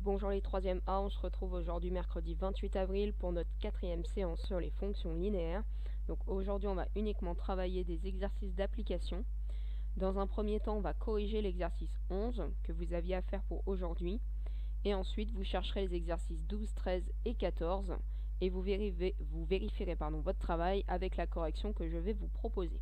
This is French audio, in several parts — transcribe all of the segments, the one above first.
Bonjour les 3e A, on se retrouve aujourd'hui mercredi 28 avril pour notre 4e séance sur les fonctions linéaires. Donc aujourd'hui on va uniquement travailler des exercices d'application. Dans un premier temps on va corriger l'exercice 11 que vous aviez à faire pour aujourd'hui. Et ensuite vous chercherez les exercices 12, 13 et 14 et vous vérifierez votre travail avec la correction que je vais vous proposer.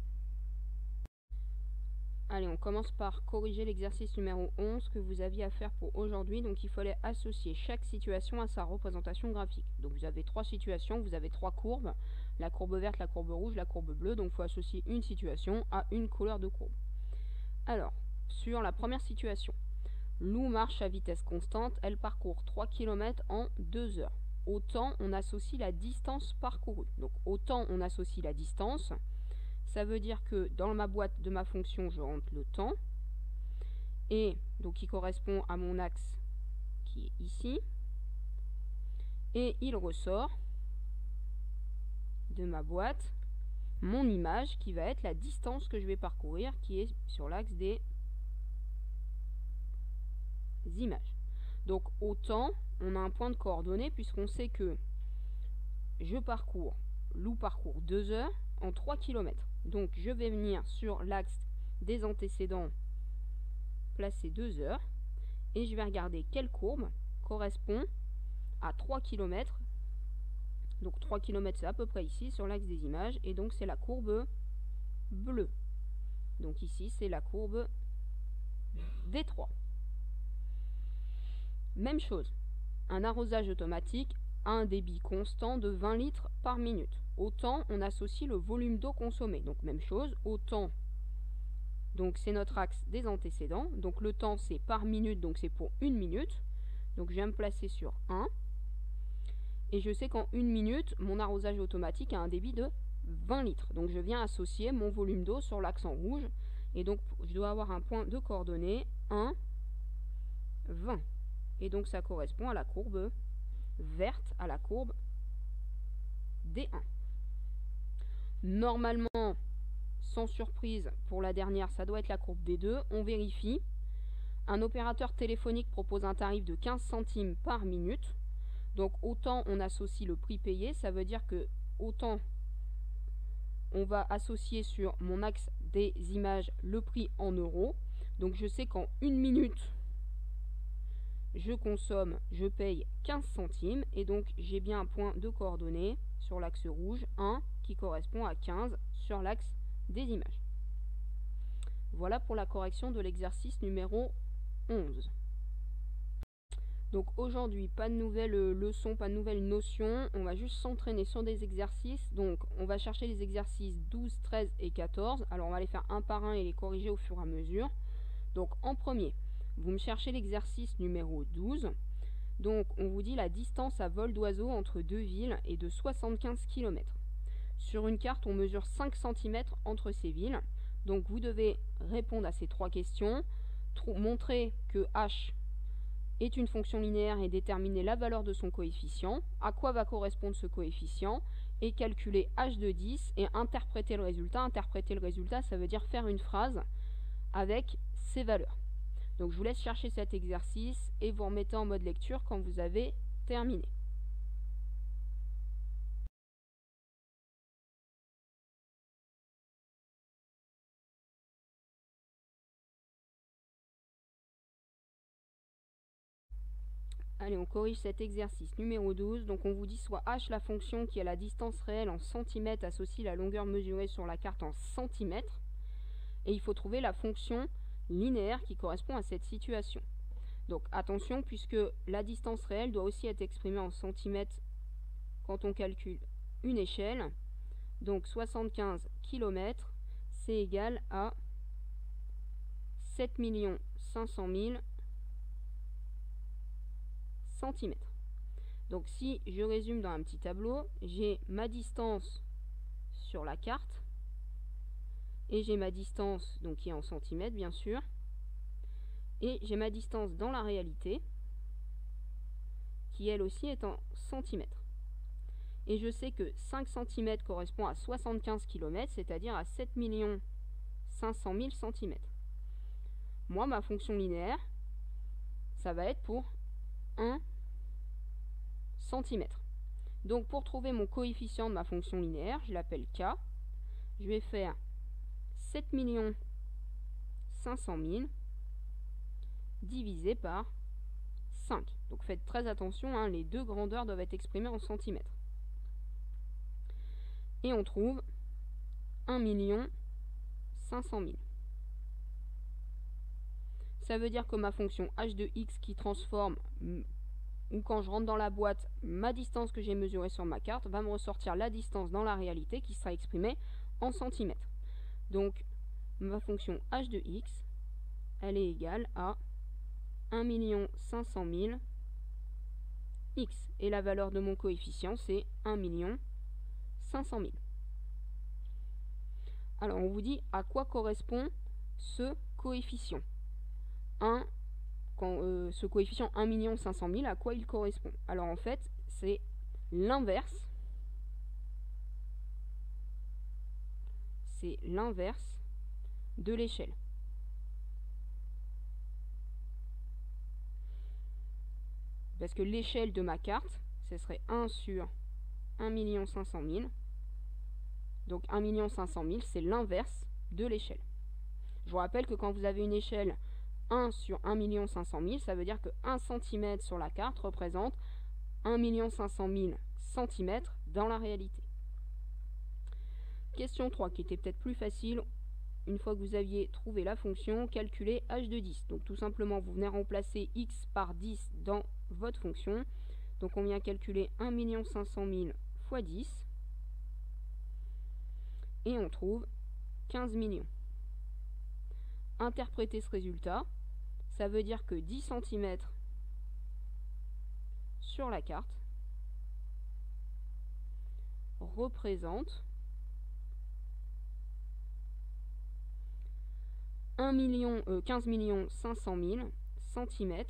Allez, on commence par corriger l'exercice numéro 11 que vous aviez à faire pour aujourd'hui. Donc il fallait associer chaque situation à sa représentation graphique. Donc vous avez 3 situations, vous avez 3 courbes, la courbe verte, la courbe rouge, la courbe bleue. Donc il faut associer une situation à une couleur de courbe. Alors, sur la première situation, Lou marche à vitesse constante, elle parcourt 3 km en 2 heures. Au temps, on associe la distance parcourue. Donc au temps, on associe la distance. Ça veut dire que dans ma boîte de ma fonction, je rentre le temps. Et donc qui correspond à mon axe qui est ici. Et il ressort de ma boîte mon image qui va être la distance que je vais parcourir, qui est sur l'axe des images. Donc au temps, on a un point de coordonnée puisqu'on sait que Lou parcourt 2 heures en 3 km. Donc je vais venir sur l'axe des antécédents, placer 2 heures, et je vais regarder quelle courbe correspond à 3 km. Donc 3 km c'est à peu près ici sur l'axe des images, et donc c'est la courbe bleue. Donc ici c'est la courbe des 3. Même chose, un arrosage automatique a un débit constant de 20 litres par minute. Au temps, on associe le volume d'eau consommé. Donc même chose, au temps, donc c'est notre axe des antécédents. Donc le temps c'est par minute, donc c'est pour 1 minute. Donc je viens me placer sur 1. Et je sais qu'en 1 minute, mon arrosage automatique a un débit de 20 litres. Donc je viens associer mon volume d'eau sur l'axe en rouge. Et donc je dois avoir un point de coordonnées 1, 20. Et donc ça correspond à la courbe verte, à la courbe D1. Normalement, sans surprise, pour la dernière, ça doit être la courbe D2. On vérifie. Un opérateur téléphonique propose un tarif de 15 centimes par minute. Donc autant on associe le prix payé, ça veut dire que autant on va associer sur mon axe des images le prix en euros. Donc je sais qu'en 1 minute, je paye 15 centimes. Et donc j'ai bien un point de coordonnées sur l'axe rouge, 1, qui correspond à 15 sur l'axe des images. Voilà pour la correction de l'exercice numéro 11. Donc aujourd'hui, pas de nouvelles leçons, pas de nouvelles notions. On va juste s'entraîner sur des exercices. Donc on va chercher les exercices 12, 13 et 14. Alors on va les faire un par un et les corriger au fur et à mesure. Donc en premier, vous me cherchez l'exercice numéro 12. Donc on vous dit la distance à vol d'oiseau entre deux villes est de 75 km. Sur une carte, on mesure 5 cm entre ces villes. Donc vous devez répondre à ces 3 questions, montrer que h est une fonction linéaire et déterminer la valeur de son coefficient, à quoi va correspondre ce coefficient, et calculer h de 10 et interpréter le résultat. Interpréter le résultat, ça veut dire faire une phrase avec ces valeurs. Donc je vous laisse chercher cet exercice et vous remettez en mode lecture quand vous avez terminé. Allez, on corrige cet exercice numéro 12. Donc on vous dit soit h la fonction qui a la distance réelle en centimètres associe la longueur mesurée sur la carte en centimètres. Et il faut trouver la fonction linéaire qui correspond à cette situation. Donc attention, puisque la distance réelle doit aussi être exprimée en centimètres quand on calcule une échelle. Donc 75 km, c'est égal à 7 500 000 centimètres. Donc si je résume dans un petit tableau, j'ai ma distance sur la carte et j'ai ma distance donc qui est en centimètres bien sûr, et j'ai ma distance dans la réalité qui elle aussi est en centimètres. Et je sais que 5 cm correspond à 75 km, c'est-à-dire à 7 500 000 cm. Moi, ma fonction linéaire, ça va être pour 1 cm. Donc pour trouver mon coefficient de ma fonction linéaire, je l'appelle k. Je vais faire 7 500 000 divisé par 5. Donc faites très attention, hein, les deux grandeurs doivent être exprimées en centimètres. Et on trouve 1 500 000. Ça veut dire que ma fonction h de x qui transforme, ou quand je rentre dans la boîte, ma distance que j'ai mesurée sur ma carte, va me ressortir la distance dans la réalité qui sera exprimée en centimètres. Donc ma fonction h de x, elle est égale à 1 500 000 x. Et la valeur de mon coefficient, c'est 1 500 000. Alors on vous dit à quoi correspond ce coefficient. Ce coefficient 1 500 000, à quoi il correspond? Alors en fait, c'est l'inverse. C'est l'inverse de l'échelle. Parce que l'échelle de ma carte, ce serait 1 sur 1 500 000. Donc 1 500 000, c'est l'inverse de l'échelle. Je vous rappelle que quand vous avez une échelle 1 sur 1 500 000, ça veut dire que 1 cm sur la carte représente 1 500 000 cm dans la réalité. Question 3, qui était peut-être plus facile. Une fois que vous aviez trouvé la fonction, calculez h de 10. Donc tout simplement, vous venez remplacer x par 10 dans votre fonction. Donc on vient calculer 1 500 000 fois 10. Et on trouve 15 millions. Interpréter ce résultat, ça veut dire que 10 cm sur la carte représente 15 500 000 cm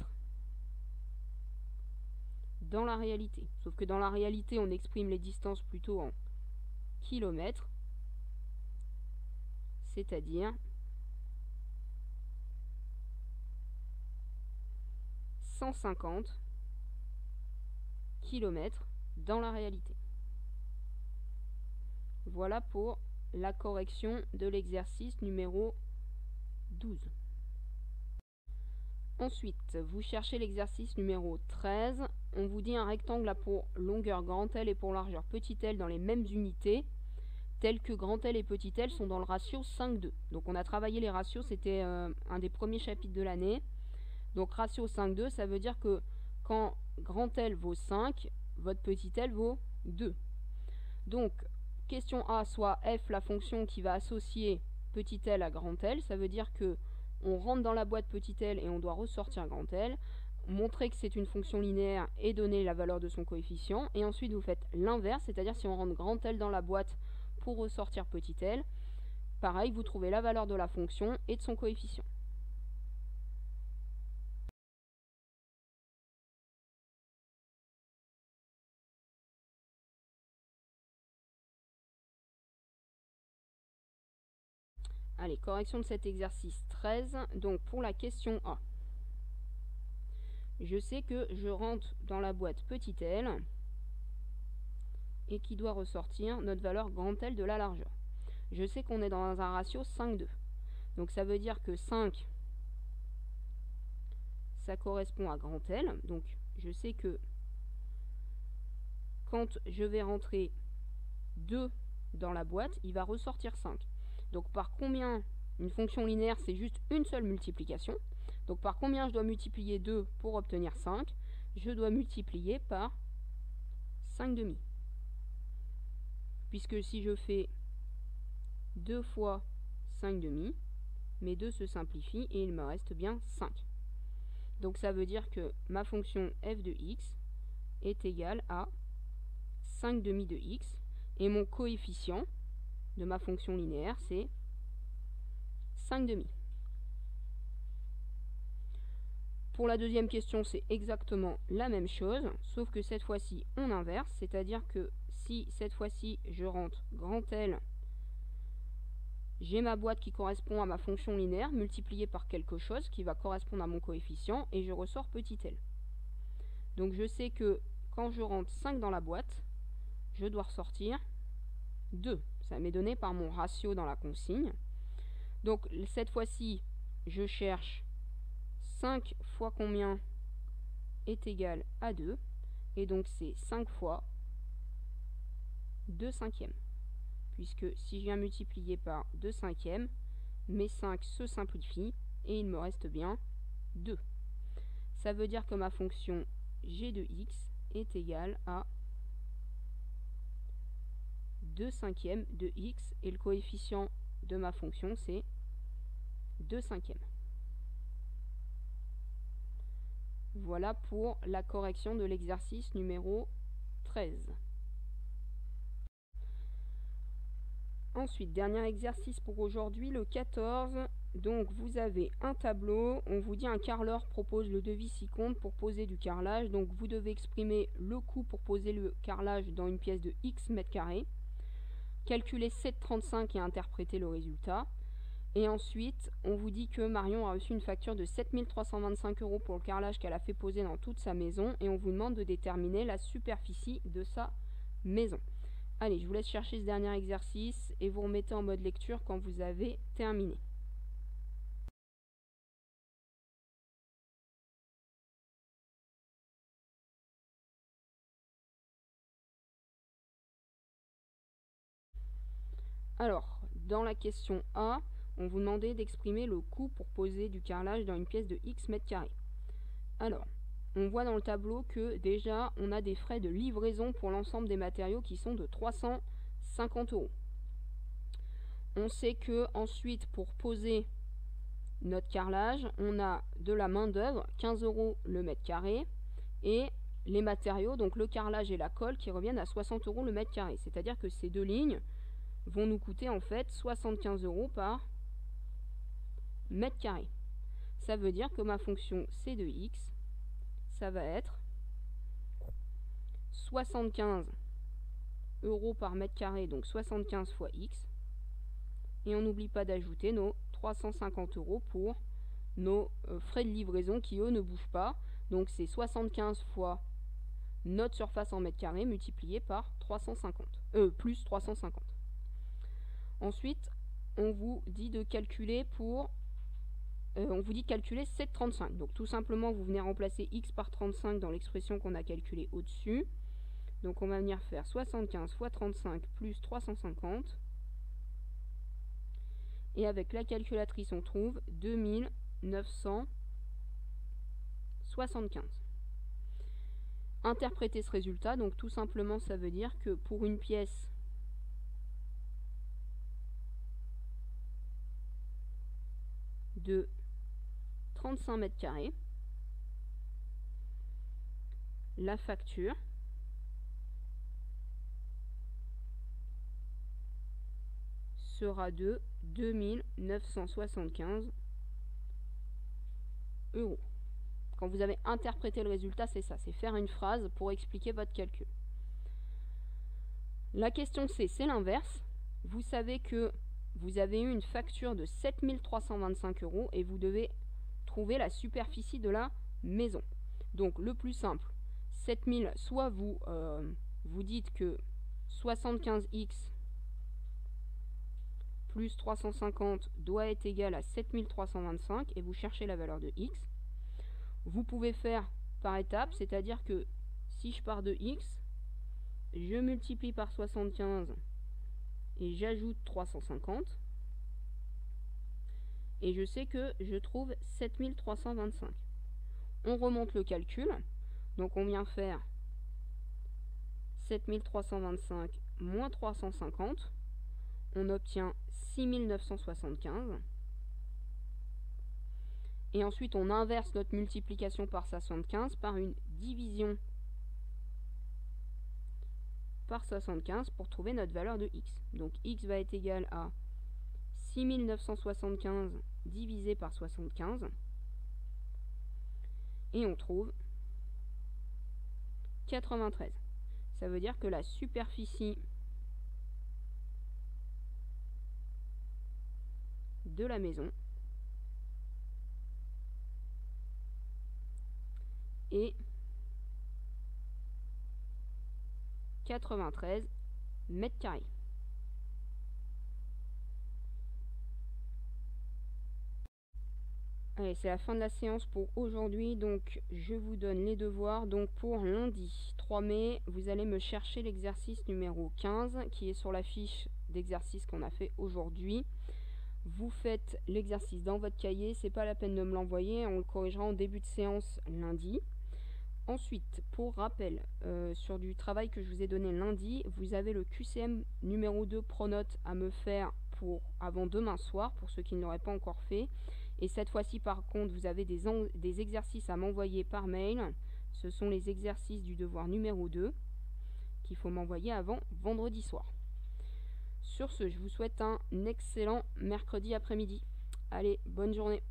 dans la réalité. Sauf que dans la réalité, on exprime les distances plutôt en kilomètres, c'est-à-dire 150 km dans la réalité. Voilà pour la correction de l'exercice numéro 12. Ensuite, vous cherchez l'exercice numéro 13. On vous dit un rectangle a pour longueur grand L et pour largeur petit l dans les mêmes unités, telles que grand L et petit l sont dans le ratio 5:2. Donc on a travaillé les ratios, c'était un des premiers chapitres de l'année. Donc ratio 5:2, ça veut dire que quand grand L vaut 5, votre petit l vaut 2. Donc question A, soit f la fonction qui va associer petit l à grand L, ça veut dire que on rentre dans la boîte petit l et on doit ressortir grand L, montrer que c'est une fonction linéaire et donner la valeur de son coefficient, et ensuite vous faites l'inverse, c'est-à-dire si on rentre grand L dans la boîte pour ressortir petit l, pareil, vous trouvez la valeur de la fonction et de son coefficient. Allez, correction de cet exercice 13. Donc pour la question A, je sais que je rentre dans la boîte petit l et qui doit ressortir notre valeur grand L de la largeur. Je sais qu'on est dans un ratio 5:2. Donc ça veut dire que 5, ça correspond à grand L. Donc je sais que quand je vais rentrer 2 dans la boîte, il va ressortir 5. Donc par combien, une fonction linéaire, c'est juste une seule multiplication. Donc par combien je dois multiplier 2 pour obtenir 5? Je dois multiplier par 5,5. Puisque si je fais 2 fois 5,5, mes 2 se simplifient et il me reste bien 5. Donc ça veut dire que ma fonction f de x est égale à 5,5 de x. Et mon coefficient de ma fonction linéaire, c'est 5,5. Pour la deuxième question, c'est exactement la même chose, sauf que cette fois-ci, on inverse, c'est-à-dire que si cette fois-ci, je rentre grand L, j'ai ma boîte qui correspond à ma fonction linéaire multipliée par quelque chose qui va correspondre à mon coefficient, et je ressors petit l. Donc je sais que quand je rentre 5 dans la boîte, je dois ressortir 2. Ça m'est donné par mon ratio dans la consigne. Donc cette fois-ci, je cherche 5 fois combien est égal à 2. Et donc c'est 5 fois 2 cinquièmes. Puisque si je viens multiplier par 2 cinquièmes, mes 5 se simplifient et il me reste bien 2. Ça veut dire que ma fonction g de x est égale à 2 cinquièmes de x et le coefficient de ma fonction c'est 2 cinquièmes. Voilà pour la correction de l'exercice numéro 13. Ensuite, dernier exercice pour aujourd'hui, le 14. Donc vous avez un tableau, on vous dit un carreleur propose le devis ci-compte pour poser du carrelage. Donc vous devez exprimer le coût pour poser le carrelage dans une pièce de x mètres carrés, calculer 7,35 et interpréter le résultat. Et ensuite, on vous dit que Marion a reçu une facture de 7 325 € pour le carrelage qu'elle a fait poser dans toute sa maison et on vous demande de déterminer la superficie de sa maison. Allez, je vous laisse chercher ce dernier exercice et vous remettez en mode lecture quand vous avez terminé. Alors, dans la question A, on vous demandait d'exprimer le coût pour poser du carrelage dans une pièce de x mètres carrés. Alors, on voit dans le tableau que déjà, on a des frais de livraison pour l'ensemble des matériaux qui sont de 350 €. On sait que ensuite, pour poser notre carrelage, on a de la main d'œuvre, 15 € le mètre carré, et les matériaux, donc le carrelage et la colle, qui reviennent à 60 € le mètre carré. C'est-à-dire que ces deux lignes vont nous coûter en fait 75 € par mètre carré. Ça veut dire que ma fonction c de x, ça va être 75 € par mètre carré, donc 75 fois x. Et on n'oublie pas d'ajouter nos 350 € pour nos frais de livraison qui, eux, ne bougent pas. Donc c'est 75 fois notre surface en mètre carré multiplié par 350, plus 350. Ensuite, on vous dit de calculer on vous dit de calculer 7,35. Donc tout simplement, vous venez remplacer x par 35 dans l'expression qu'on a calculée au-dessus. Donc on va venir faire 75 fois 35 plus 350. Et avec la calculatrice, on trouve 2975. Interpréter ce résultat, donc tout simplement, ça veut dire que pour une pièce de 35 mètres carrés, la facture sera de 2975 €. Quand vous avez interprété le résultat, c'est ça, c'est faire une phrase pour expliquer votre calcul. La question C, c'est l'inverse. Vous savez que vous avez eu une facture de 7 325 € et vous devez trouver la superficie de la maison. Donc le plus simple, 7000, soit vous dites que 75x plus 350 doit être égal à 7325 et vous cherchez la valeur de x. Vous pouvez faire par étapes, c'est-à-dire que si je pars de x, je multiplie par 75 et j'ajoute 350 et je sais que je trouve 7325. On remonte le calcul, donc on vient faire 7325 moins 350, on obtient 6975. Et ensuite, on inverse notre multiplication par 75 par une division par 75 pour trouver notre valeur de x. Donc x va être égal à 6975 divisé par 75. Et on trouve 93. Ça veut dire que la superficie de la maison est 93 mètres carrés. Allez, c'est la fin de la séance pour aujourd'hui, donc je vous donne les devoirs. Donc pour lundi 3 mai, vous allez me chercher l'exercice numéro 15 qui est sur la fiche d'exercice qu'on a fait aujourd'hui. Vous faites l'exercice dans votre cahier, c'est pas la peine de me l'envoyer, on le corrigera en début de séance lundi. Ensuite, pour rappel, sur du travail que je vous ai donné lundi, vous avez le QCM numéro 2 Pronote à me faire pour avant demain soir, pour ceux qui ne l'auraient pas encore fait. Et cette fois-ci, par contre, vous avez des exercices à m'envoyer par mail. Ce sont les exercices du devoir numéro 2 qu'il faut m'envoyer avant vendredi soir. Sur ce, je vous souhaite un excellent mercredi après-midi. Allez, bonne journée.